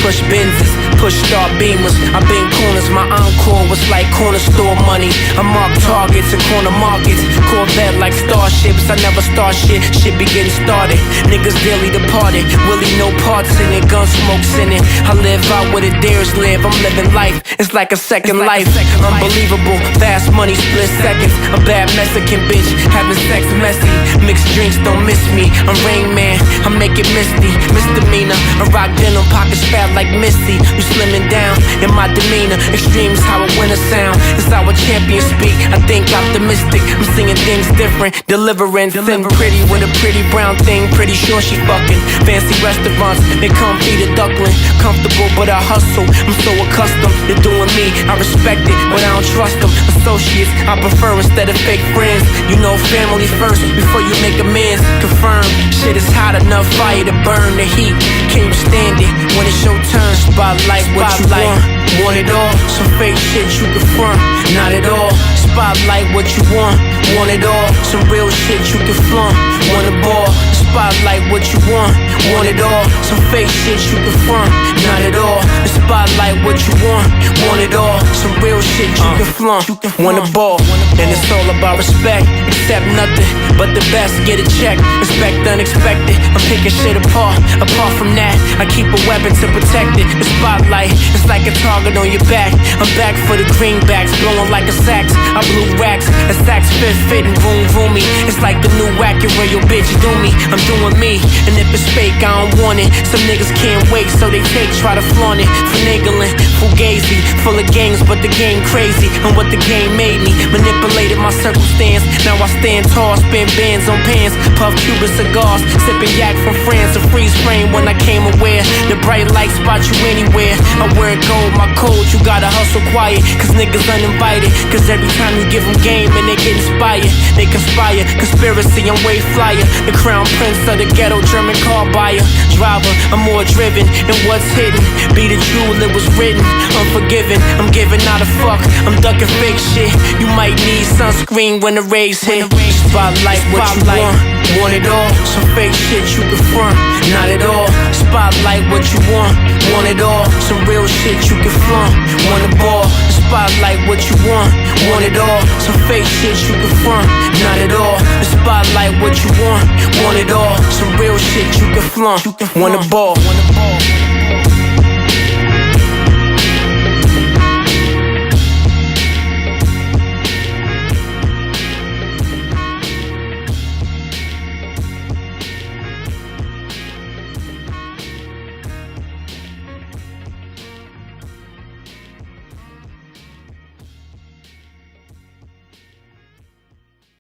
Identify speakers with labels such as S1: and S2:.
S1: Push Benzes, push star beamers. I've been corners, my encore was like corner store money. I mark targets and corner markets. Corvette like starships, I never start shit. Shit be getting started. Niggas daily departed. Willie no parts in it, gun smokes in it. I live out where the dares live. I'm living life, it's like a second life. Unbelievable, fast money split seconds. A bad Mexican bitch having sex messy. Mixed drinks don't miss me. I'm Rain Man, I make it misty. Misdemeanor, I rock denim, pockets fat like Misty. You slimming down in my demeanor. Extreme is how a winner sound. It's how a champion speak. I think optimistic. I'm singing things different. Delivering thin pretty with a pretty brown thing. Pretty sure she fucking. Fancy restaurants, they come feed a duckling. Comfortable, but I hustle. I'm so accustomed to doing me. I respect it, but I don't trust them. Associates, I prefer instead of fake friends. You know family first before you make amends. Confirm, shit is hot enough fire to burn the heat. Can you stand it when it's your turn? Spotlight, what you want it all. Some fake shit you can front, not at all. Spotlight, what you want it all. Some real shit you can flaunt, want a ball. Spotlight, what you want it all. Some fake shit you can front, not at all. The spotlight, what you want it all. Some real shit you can flaunt, want a ball. And it's all about respect, accept nothing but the best, get a check. Respect the unexpected, I'm picking shit apart. Apart from that, I keep a weapon to protect it. The spotlight, it's like a target on your back. I'm back for the greenbacks, blowing like a sax. I blew racks, a sax fitting, boom, roomy. It's like the new Acura, your bitch do me. I'm doing me, and if it's fake, I don't want it. Some niggas can't wait, so they try to flaunt it. Finagling, fugazi, full of games, but the game crazy. And what the game made me, manipulated my circumstance. Now I stand tall, spin bands on pants, puff Cuban cigars, sipping yak from France. A freeze frame when I came aware. The bright lights spot you anywhere. I wear gold, my code, you gotta hustle quiet. Cause niggas uninvited. Cause every time you give them game and they get inspired, they conspire. Conspiracy, I'm way flyer. The crown prince of the ghetto, German car buyer. Driver, I'm more driven than what's hidden. Be the jewel, it was written. Unforgiving, I'm giving out a fuck. I'm ducking fake shit. You might need sunscreen when the rays hit. Spotlight, what you want it all. Some fake shit you can front, not at all. Spotlight, what you want it all. Some real shit you can flaunt, want a ball. Spotlight, what you want it all. Some fake shit you can front, not at all. The spotlight, what you want it all. Some real shit you can flaunt, want a ball.